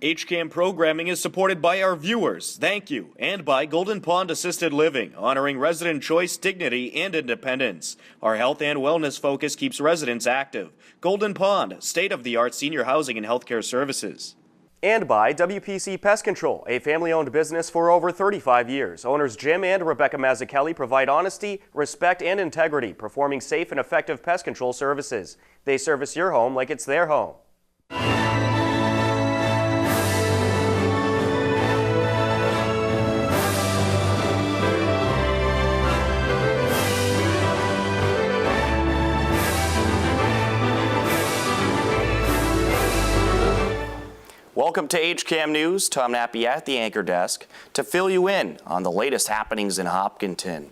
HCAM programming is supported by our viewers, thank you, and by Golden Pond Assisted Living, honoring resident choice, dignity, and independence. Our health and wellness focus keeps residents active. Golden Pond, state-of-the-art senior housing and healthcare services. And by WPC Pest Control, a family-owned business for over 35 years. Owners Jim and Rebecca Mazzucchelli provide honesty, respect, and integrity, performing safe and effective pest control services. They service your home like it's their home. Welcome to HCAM News. Tom Nappy at the anchor desk to fill you in on the latest happenings in Hopkinton.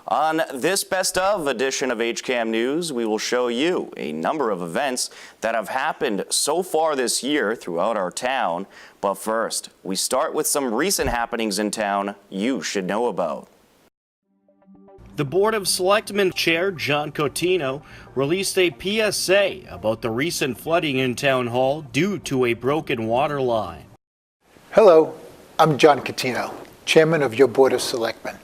On this Best Of edition of HCAM News, we will show you a number of events that have happened so far this year throughout our town. But first, we start with some recent happenings in town you should know about. The Board of Selectmen Chair John Cotino released a PSA about the recent flooding in Town Hall due to a broken water line. Hello, I'm John Cotino, Chairman of your Board of Selectmen.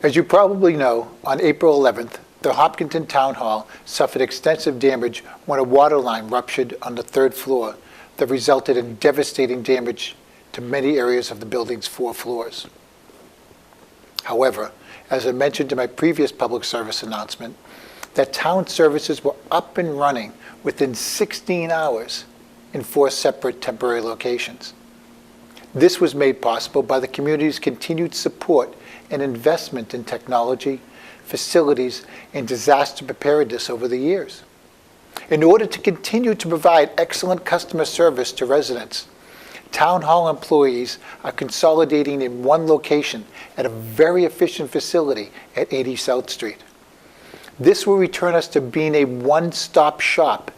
As you probably know, on April 11th, the Hopkinton Town Hall suffered extensive damage when a water line ruptured on the third floor that resulted in devastating damage to many areas of the building's 4 floors. However, as I mentioned in my previous public service announcement, that town services were up and running within 16 hours in 4 separate temporary locations. This was made possible by the community's continued support and investment in technology, facilities, and disaster preparedness over the years. In order to continue to provide excellent customer service to residents, Town Hall employees are consolidating in one location at a very efficient facility at 80 South Street. This will return us to being a one-stop shop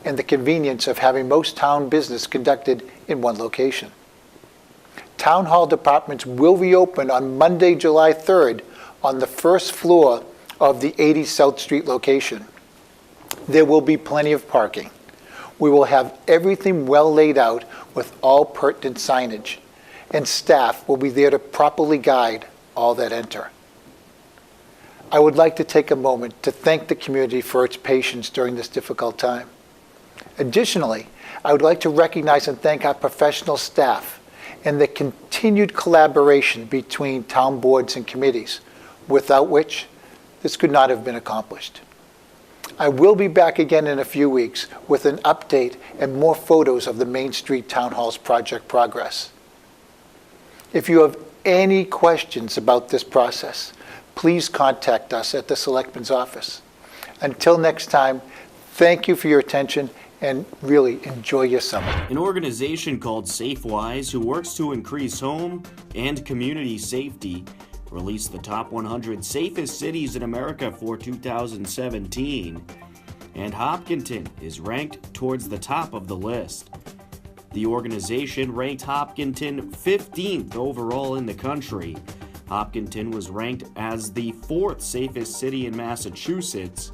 and the convenience of having most town business conducted in one location. Town Hall departments will reopen on Monday, July 3rd on the first floor of the 80 South Street location. There will be plenty of parking. We will have everything well laid out with all pertinent signage, and staff will be there to properly guide all that enter. I would like to take a moment to thank the community for its patience during this difficult time. Additionally, I would like to recognize and thank our professional staff and the continued collaboration between town boards and committees, without which this could not have been accomplished. I will be back again in a few weeks with an update and more photos of the Main Street Town Hall's project progress. If you have any questions about this process, please contact us at the Selectman's office. Until next time, thank you for your attention and really enjoy your summer. An organization called SafeWise, who works to increase home and community safety, released the top 100 safest cities in America for 2017, and Hopkinton is ranked towards the top of the list. The organization ranked Hopkinton 15th overall in the country. Hopkinton was ranked as the 4th safest city in Massachusetts.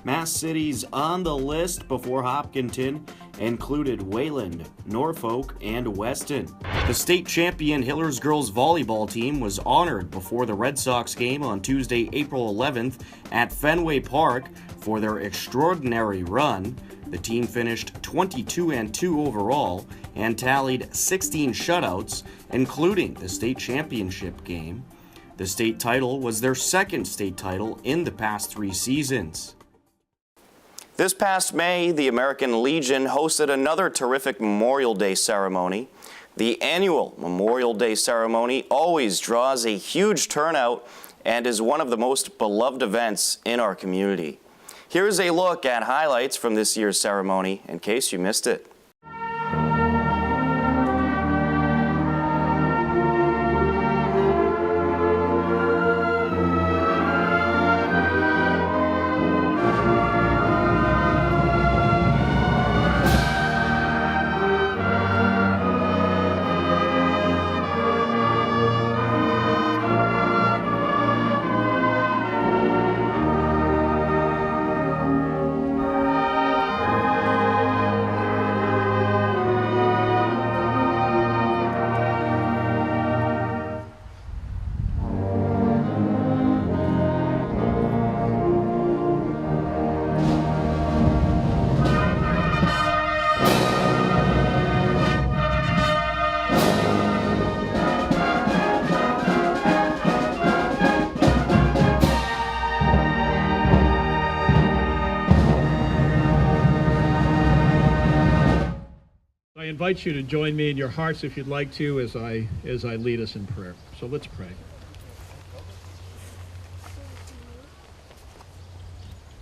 Mass cities on the list before Hopkinton included Wayland, Norfolk, and Weston. The state champion Hillers girls volleyball team was honored before the Red Sox game on Tuesday, April 11th at Fenway Park for their extraordinary run. The team finished 22-2 overall and tallied 16 shutouts, including the state championship game. The state title was their 2nd state title in the past 3 seasons. This past May, the American Legion hosted another terrific Memorial Day ceremony. The annual Memorial Day ceremony always draws a huge turnout and is one of the most beloved events in our community. Here's a look at highlights from this year's ceremony in case you missed it. invite you to join me in your hearts, if you'd like to, as I lead us in prayer. So let's pray.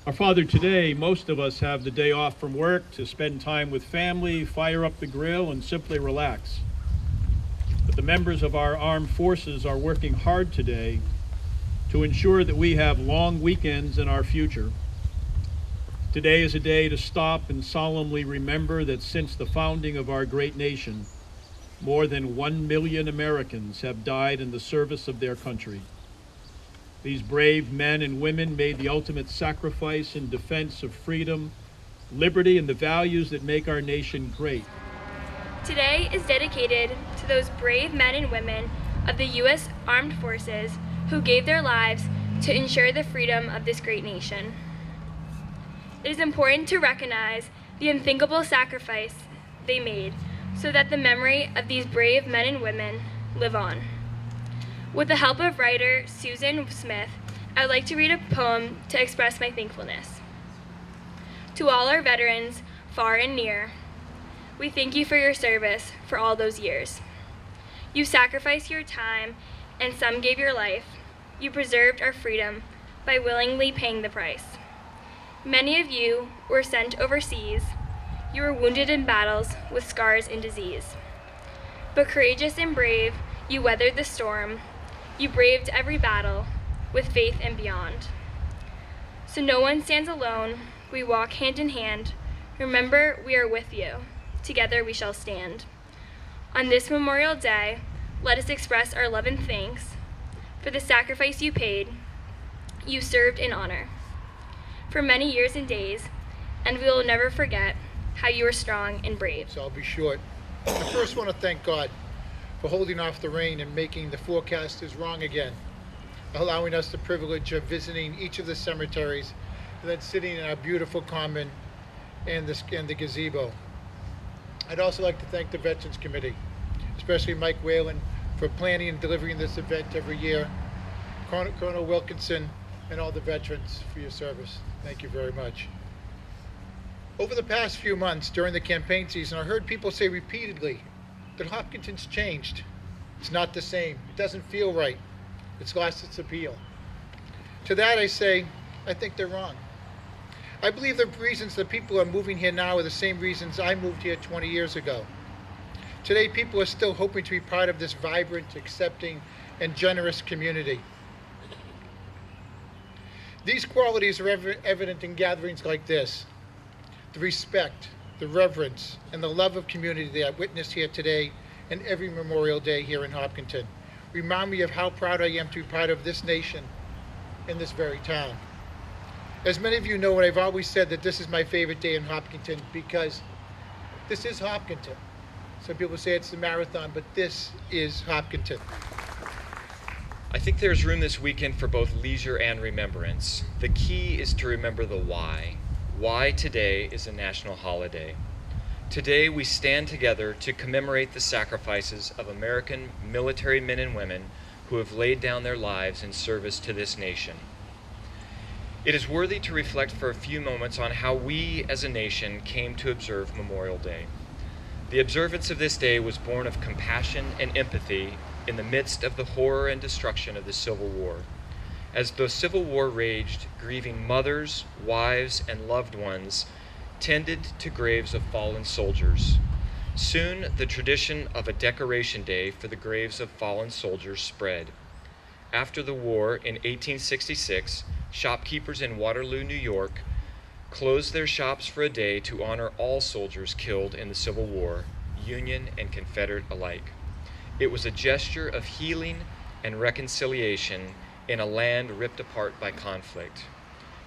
Our Father, today, most of us have the day off from work to spend time with family, fire up the grill, and simply relax. But the members of our armed forces are working hard today to ensure that we have long weekends in our future. Today is a day to stop and solemnly remember that since the founding of our great nation, more than 1 million Americans have died in the service of their country. These brave men and women made the ultimate sacrifice in defense of freedom, liberty, and the values that make our nation great. Today is dedicated to those brave men and women of the U.S. Armed Forces who gave their lives to ensure the freedom of this great nation. It is important to recognize the unthinkable sacrifice they made so that the memory of these brave men and women live on. With the help of writer Susan Smith, I would like to read a poem to express my thankfulness. To all our veterans, far and near, we thank you for your service for all those years. You sacrificed your time, and some gave your life. You preserved our freedom by willingly paying the price. Many of you were sent overseas. You were wounded in battles with scars and disease. But courageous and brave, you weathered the storm. You braved every battle with faith and beyond. So no one stands alone. We walk hand in hand. Remember, we are with you. Together we shall stand. On this Memorial Day, let us express our love and thanks for the sacrifice you paid. You served in honor for many years and days, and we will never forget how you were strong and brave. So I'll be short. I first want to thank God for holding off the rain and making the forecasters wrong again, allowing us the privilege of visiting each of the cemeteries and then sitting in our beautiful common and the gazebo. I'd also like to thank the Veterans Committee, especially Mike Whalen, for planning and delivering this event every year, Colonel Wilkinson, and all the veterans for your service. Thank you very much. Over the past few months during the campaign season, I heard people say repeatedly that Hopkinton's changed. It's not the same. It doesn't feel right. It's lost its appeal. To that I say, I think they're wrong. I believe the reasons that people are moving here now are the same reasons I moved here 20 years ago. Today, people are still hoping to be part of this vibrant, accepting, and generous community. These qualities are evident in gatherings like this. The respect, the reverence, and the love of community that I witnessed here today and every Memorial Day here in Hopkinton remind me of how proud I am to be part of this nation in this very town. As many of you know, I've always said that this is my favorite day in Hopkinton because this is Hopkinton. Some people say it's the marathon, but this is Hopkinton. I think there's room this weekend for both leisure and remembrance. The key is to remember the why. Why today is a national holiday. Today we stand together to commemorate the sacrifices of American military men and women who have laid down their lives in service to this nation. It is worthy to reflect for a few moments on how we as a nation came to observe Memorial Day. The observance of this day was born of compassion and empathy in the midst of the horror and destruction of the Civil War. As the Civil War raged, grieving mothers, wives, and loved ones tended to graves of fallen soldiers. Soon, the tradition of a decoration day for the graves of fallen soldiers spread. After the war in 1866, shopkeepers in Waterloo, New York, closed their shops for a day to honor all soldiers killed in the Civil War, Union and Confederate alike. It was a gesture of healing and reconciliation in a land ripped apart by conflict.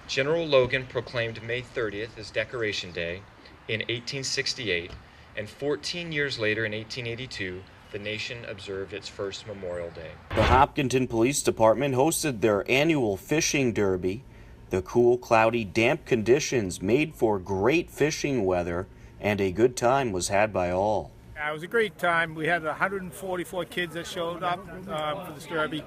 General Logan proclaimed May 30th as Decoration Day in 1868, and 14 years later in 1882, the nation observed its first Memorial Day. The Hopkinton Police Department hosted their annual fishing derby. The cool, cloudy, damp conditions made for great fishing weather, and a good time was had by all. It was a great time. We had 144 kids that showed up for this derby.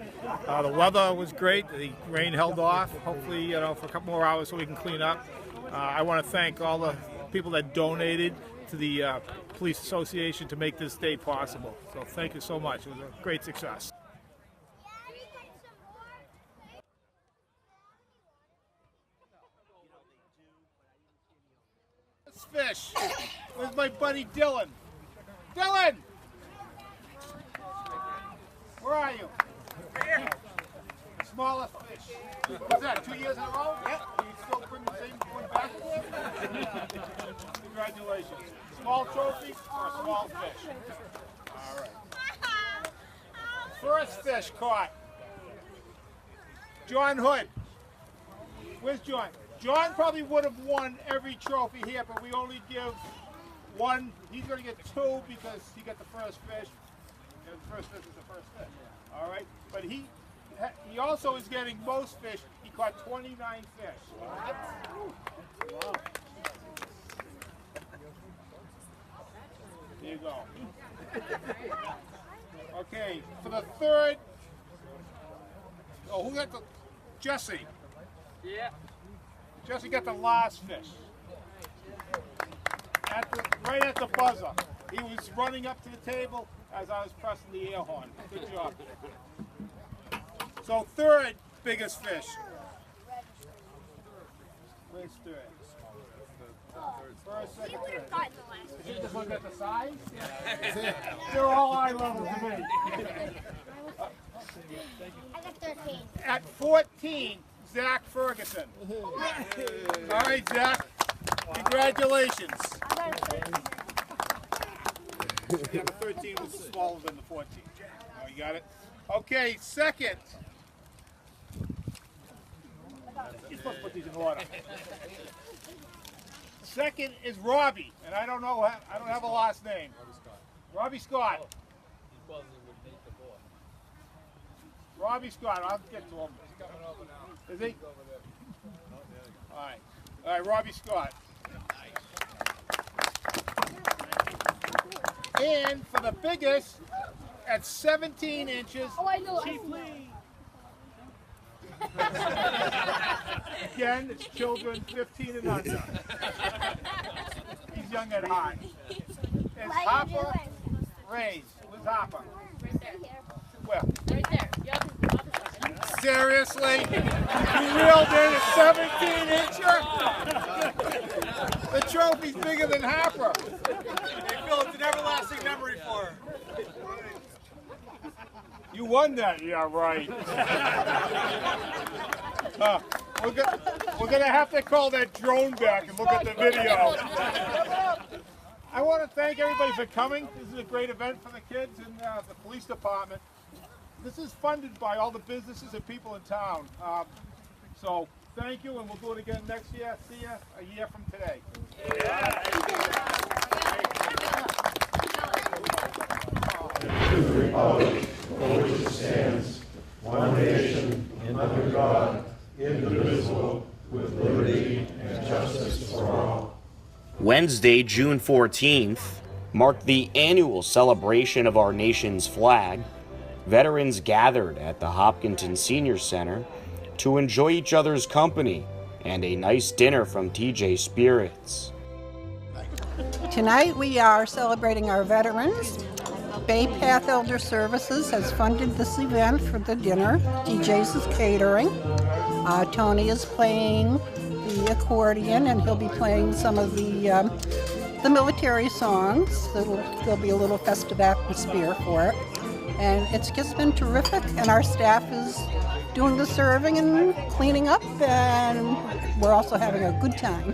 The weather was great. The rain held off, hopefully, for a couple more hours so we can clean up. I want to thank all the people that donated to the Police Association to make this day possible. So thank you so much. It was a great success. Let's fish. Where's my buddy Dylan? Dylan! Where are you? Here. Smallest fish. What's that, 2 years in a row? Yep. You still bring the same one back here? Congratulations. Small trophy or a small fish? All right. First fish caught. John Hood. Where's John? John probably would have won every trophy here, but we only give one. He's going to get two because he got the first fish. And the first fish is the first fish. All right. But he also is getting most fish. He caught 29 fish. Wow. There you go. Okay, for the third. Oh, who got the? Jesse. Yeah. Jesse got the last fish. Right at the buzzer. He was running up to the table as I was pressing the air horn. Good job. So third biggest fish. Where's third? First, second, third. You think this one got the size? Yeah. They're all eye level to me. I got 13. At 14, Zach Ferguson. All right, Zach. Congratulations. I got 13. Yeah, but 13 was smaller than the 14. Oh, you got it? Okay, second. You're supposed to put these in order. Second is Robbie, and I don't have a last name. Robbie Scott. Robbie Scott, I'll get to him. Is he? All right, Robbie Scott. And for the biggest, at 17 inches, Chief Lee. Again, it's children 15 and under. He's young at heart. It's Hopper Rays. Where's Hopper? Right there. Where? Right there. Yep. Seriously? You reeled in a 17-incher? The trophy's bigger than Hopper. Hey, Phil, it's an everlasting memory for her. You won that, yeah, right. We're gonna have to call that drone back and look at the video. I want to thank everybody for coming. This is a great event for the kids and the police department. This is funded by all the businesses and people in town. So thank you, and we'll do it again next year. See you a year from today. Republic for which it stands, one nation, under God, indivisible, with liberty and justice for all. Wednesday, June 14th, marked the annual celebration of our nation's flag. Veterans gathered at the Hopkinton Senior Center to enjoy each other's company and a nice dinner from TJ Spirits. Tonight we are celebrating our veterans. Bay Path Elder Services has funded this event for the dinner. TJ's is catering. Tony is playing the accordion, and he'll be playing some of the military songs. There'll be a little festive atmosphere for it. And it's just been terrific, and our staff is doing the serving and cleaning up, and we're also having a good time.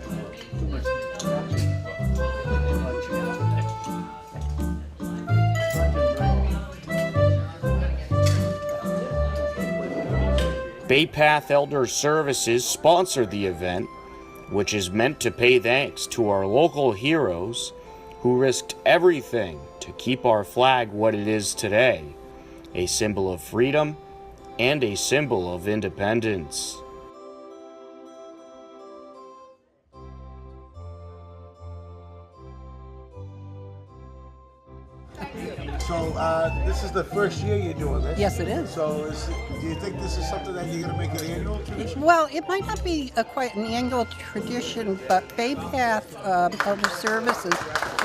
Bay Path Elder Services sponsored the event, which is meant to pay thanks to our local heroes who risked everything to keep our flag what it is today, a symbol of freedom and a symbol of independence. So this is the first year you're doing this? Yes, it is. So do you think this is something that you're going to make an annual tradition? Well, it might not be quite an annual tradition, but Bay Path Elder Services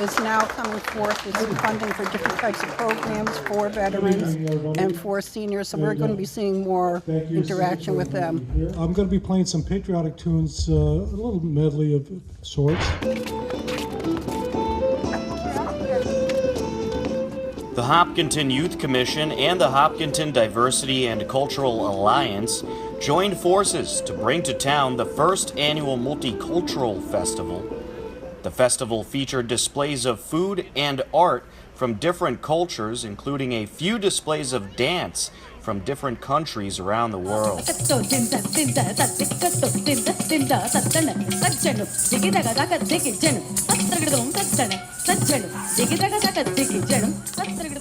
is now coming forth with some funding for different types of programs for veterans and for seniors, so we're going to be seeing more interaction with them. I'm going to be playing some patriotic tunes, a little medley of sorts. The Hopkinton Youth Commission and the Hopkinton Diversity and Cultural Alliance joined forces to bring to town the first annual Multicultural Festival. The festival featured displays of food and art from different cultures, including a few displays of dance from different countries around the world.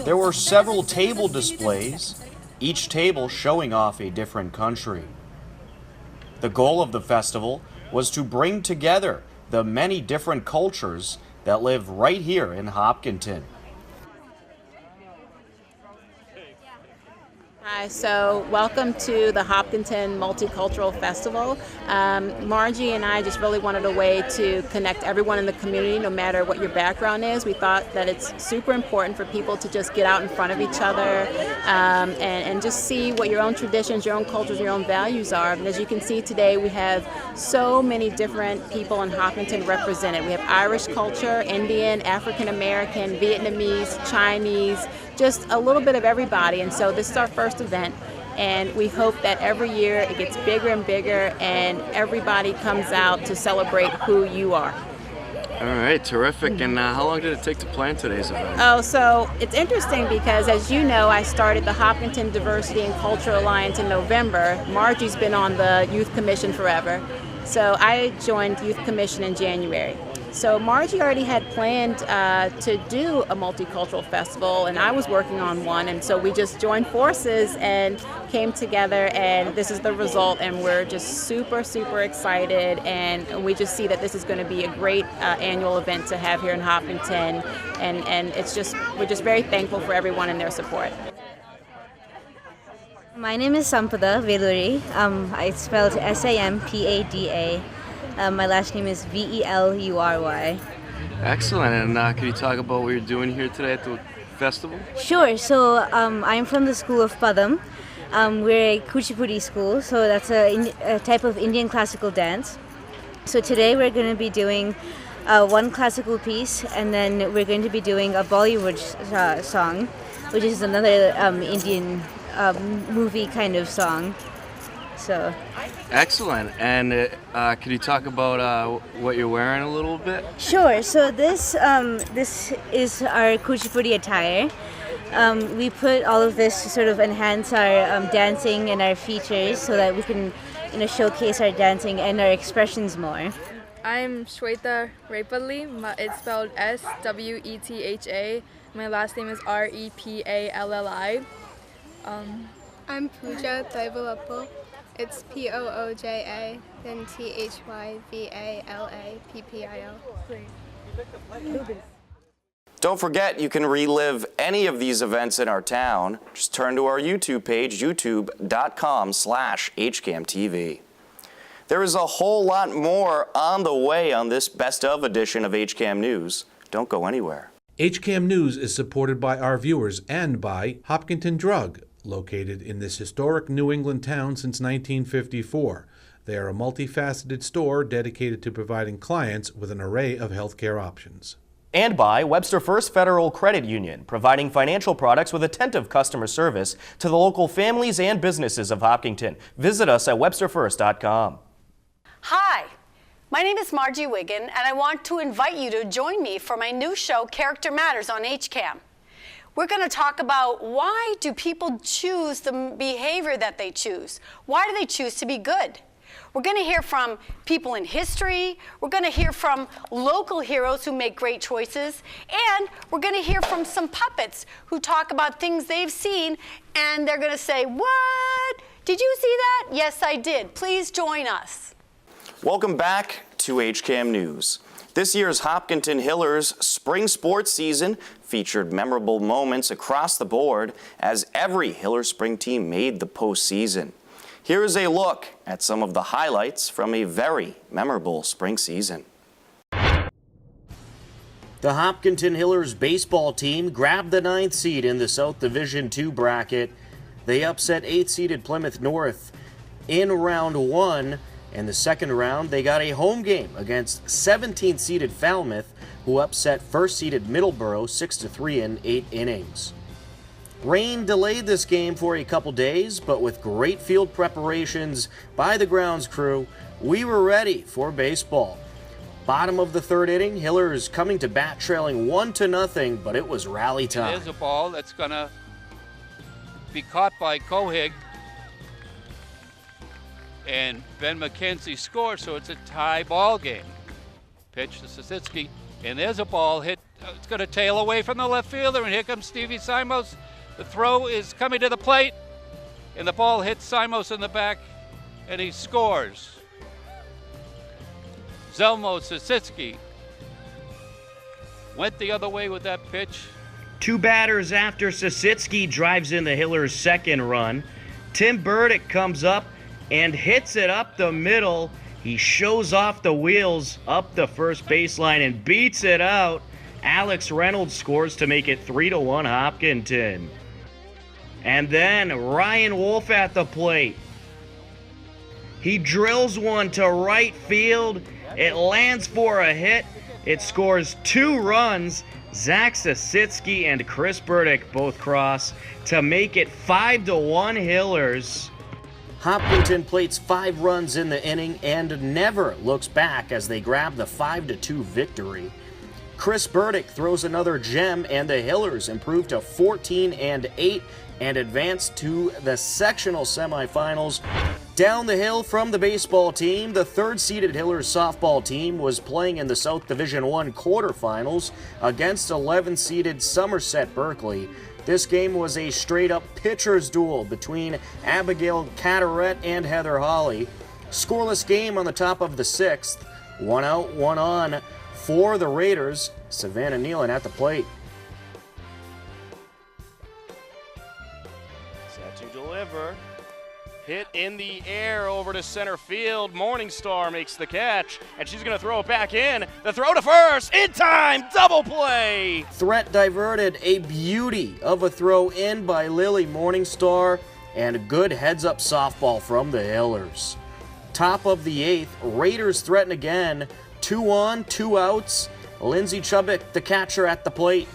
There were several table displays, each table showing off a different country. The goal of the festival was to bring together the many different cultures that live right here in Hopkinton. Hi, so welcome to the Hopkinton Multicultural Festival. Margie and I just really wanted a way to connect everyone in the community, no matter what your background is. We thought that it's super important for people to just get out in front of each other and just see what your own traditions, your own cultures, your own values are. And as you can see today, we have so many different people in Hopkinton represented. We have Irish culture, Indian, African American, Vietnamese, Chinese, just a little bit of everybody. And so this is our first event, and we hope that every year it gets bigger and bigger and everybody comes out to celebrate who you are. All right, terrific. And how long did it take to plan today's event? Oh, so it's interesting because, as you know, I started the Hopkinton Diversity and Cultural Alliance in November. Margie's been on the Youth Commission forever. So I joined Youth Commission in January. So Margie already had planned to do a multicultural festival, and I was working on one, and so we just joined forces and came together, and this is the result, and we're just super, super excited, and we just see that this is going to be a great annual event to have here in Hopkinton, and we're just very thankful for everyone and their support. My name is Sampada Veluri. It's spelled Sampada. My last name is Velury. Excellent. And can you talk about what you're doing here today at the festival? Sure. So I'm from the school of Padam. We're a Kuchipudi school, so that's a type of Indian classical dance. So today we're going to be doing one classical piece, and then we're going to be doing a Bollywood song, which is another Indian movie kind of song. So. Excellent. And could you talk about what you're wearing a little bit? Sure. So this is our Kuchipudi attire. We put all of this to sort of enhance our dancing and our features so that we can, showcase our dancing and our expressions more. I'm Shweta Repalli. It's spelled Swetha. My last name is Repalli. I'm Pooja Thaivalappo. It's Pooja, then Thyvalapil. Don't forget, you can relive any of these events in our town. Just turn to our YouTube page, youtube.com/HCAMTV. There is a whole lot more on the way on this Best Of edition of HCAM News. Don't go anywhere. HCAM News is supported by our viewers and by Hopkinton Drug, located in this historic New England town since 1954. They are a multifaceted store dedicated to providing clients with an array of healthcare options. And by Webster First Federal Credit Union, providing financial products with attentive customer service to the local families and businesses of Hopkinton. Visit us at websterfirst.com. Hi, my name is Margie Wiggin, and I want to invite you to join me for my new show, Character Matters on HCAM. We're going to talk about why do people choose the behavior that they choose? Why do they choose to be good? We're going to hear from people in history. We're going to hear from local heroes who make great choices. And we're going to hear from some puppets who talk about things they've seen, and they're going to say, "What? Did you see that?" "Yes, I did." Please join us. Welcome back to HCAM News. This year's Hopkinton Hillers spring sports season featured memorable moments across the board as every Hiller spring team made the postseason. Here is a look at some of the highlights from a very memorable spring season. The Hopkinton Hillers baseball team grabbed the 9th seed in the South Division II bracket. They upset 8th-seeded Plymouth North in round 1. In the second round, they got a home game against 17th-seeded Falmouth, who upset 1st-seeded Middleborough 6-3 in 8 innings. Rain delayed this game for a couple days, but with great field preparations by the grounds crew, we were ready for baseball. Bottom of the 3rd inning, Hillers coming to bat trailing 1-0, but it was rally time. There's a ball that's going to be caught by Cohig. And Ben McKenzie scores, so it's a tie ball game. Pitch to Sositsky, and there's a ball hit. It's going to tail away from the left fielder, and here comes Stevie Simos. The throw is coming to the plate, and the ball hits Simos in the back, and he scores. Zelmo Sositsky went the other way with that pitch. 2 batters after Sositsky drives in the Hillers' second run. Tim Burdick comes up and hits it up the middle. He shows off the wheels up the first baseline and beats it out. Alex Reynolds scores to make it 3-1 Hopkinton. And then Ryan Wolf at the plate. He drills one to right field. It lands for a hit. It scores 2 runs. Zach Sositsky and Chris Burdick both cross to make it 5-1 Hillers. Hopkinton plates 5 runs in the inning and never looks back as they grab the 5-2 victory. Chris Burdick throws another gem and the Hillers improve to 14-8 and advance to the sectional semifinals. Down the hill from the baseball team, the 3rd-seeded Hillers softball team was playing in the South Division I quarterfinals against 11th-seeded Somerset Berkeley. This game was a straight-up pitcher's duel between Abigail Carteret and Heather Hawley. Scoreless game on the top of the 6th. 1 out, 1 on for the Raiders. Savannah Nealon at the plate. Set to deliver. Hit in the air over to center field. Morningstar makes the catch, and she's going to throw it back in. The throw to first, in time, double play. Threat diverted, a beauty of a throw in by Lily Morningstar, and a good heads-up softball from the Hillers. Top of the 8th, Raiders threaten again. 2 on, 2 outs. Lindsay Chubbuck, the catcher, at the plate.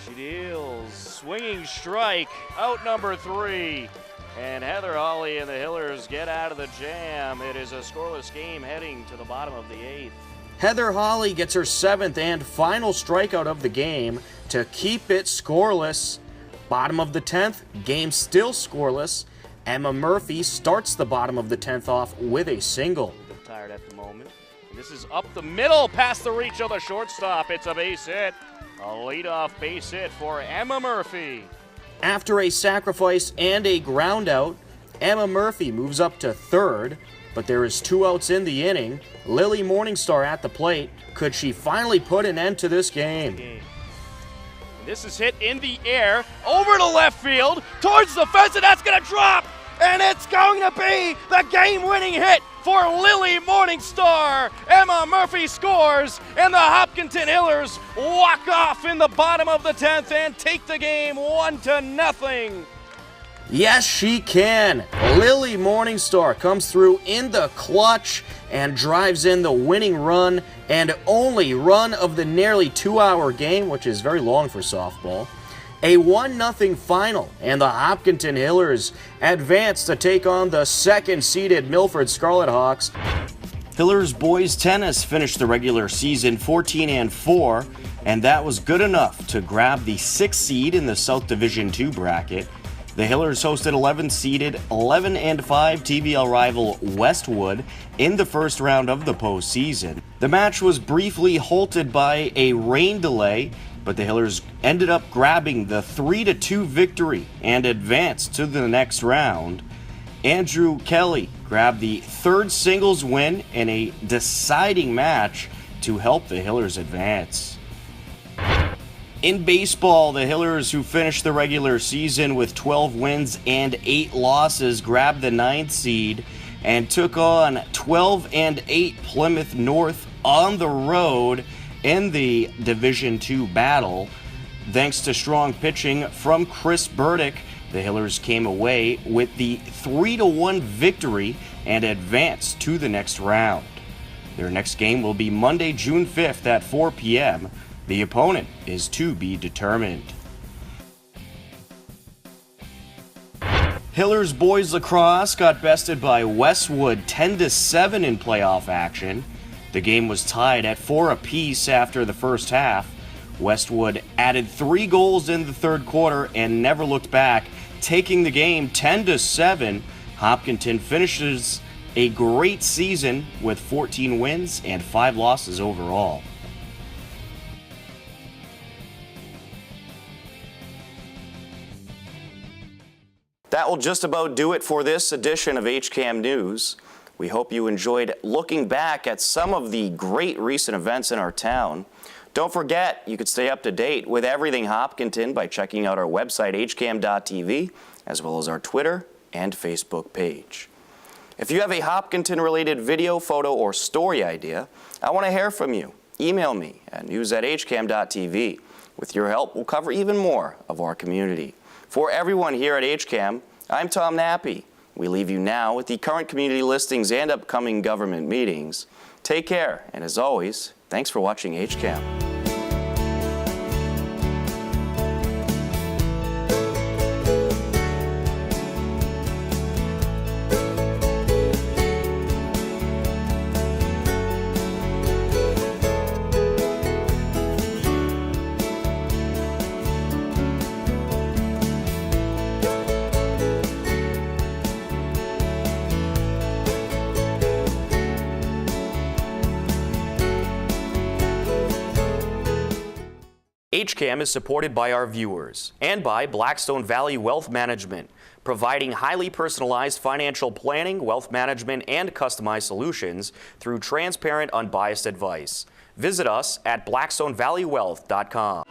She deals, swinging strike, out number 3. And Heather Hawley and the Hillers get out of the jam. It is a scoreless game heading to the bottom of the 8th. Heather Hawley gets her 7th and final strikeout of the game to keep it scoreless. Bottom of the 10th, game still scoreless. Emma Murphy starts the bottom of the 10th off with a single. Tired at the moment. And this is up the middle, past the reach of the shortstop. It's a base hit. A leadoff base hit for Emma Murphy. After a sacrifice and a ground out, Emma Murphy moves up to 3rd, but there is 2 outs in the inning. Lily Morningstar at the plate. Could she finally put an end to this game? This is hit in the air, over to left field, towards the fence, and that's going to drop! And it's going to be the game-winning hit for Lily Morningstar. Emma Murphy scores, and the Hopkinton Hillers walk off in the bottom of the 10th and take the game 1-0. Yes, she can. Lily Morningstar comes through in the clutch and drives in the winning run and only run of the nearly 2-hour game, which is very long for softball. A 1-0 final, and the Hopkinton Hillers advance to take on the 2nd-seeded Milford Scarlet Hawks. Hillers boys tennis finished the regular season 14-4, and that was good enough to grab the 6th seed in the South Division II bracket. The Hillers hosted 11th-seeded 11-5 TVL rival Westwood in the first round of the postseason. The match was briefly halted by a rain delay, but the Hillers ended up grabbing the 3-2 victory and advanced to the next round. Andrew Kelly grabbed the 3rd singles win in a deciding match to help the Hillers advance. In baseball, the Hillers, who finished the regular season with 12 wins and 8 losses, grabbed the 9th seed and took on 12-8 Plymouth North on the road. in the Division II battle. Thanks to strong pitching from Chris Burdick, the Hillers came away with the 3-1 victory and advanced to the next round. Their next game will be Monday, June 5th at 4 p.m. The opponent is to be determined. Hillers boys lacrosse got bested by Westwood 10-7 in playoff action. The game was tied at 4 apiece after the first half. Westwood added 3 goals in the third quarter and never looked back, taking the game 10-7. Hopkinton finishes a great season with 14 wins and 5 losses overall. That will just about do it for this edition of HCAM News. We hope you enjoyed looking back at some of the great recent events in our town. Don't forget, you can stay up to date with everything Hopkinton by checking out our website, hcam.tv, as well as our Twitter and Facebook page. If you have a Hopkinton-related video, photo, or story idea, I want to hear from you. Email me at news@hcam.tv. With your help, we'll cover even more of our community. For everyone here at HCAM, I'm Tom Nappy. We leave you now with the current community listings and upcoming government meetings. Take care, and as always, thanks for watching HCAM. HCAM is supported by our viewers and by Blackstone Valley Wealth Management, providing highly personalized financial planning, wealth management, and customized solutions through transparent, unbiased advice. Visit us at blackstonevalleywealth.com.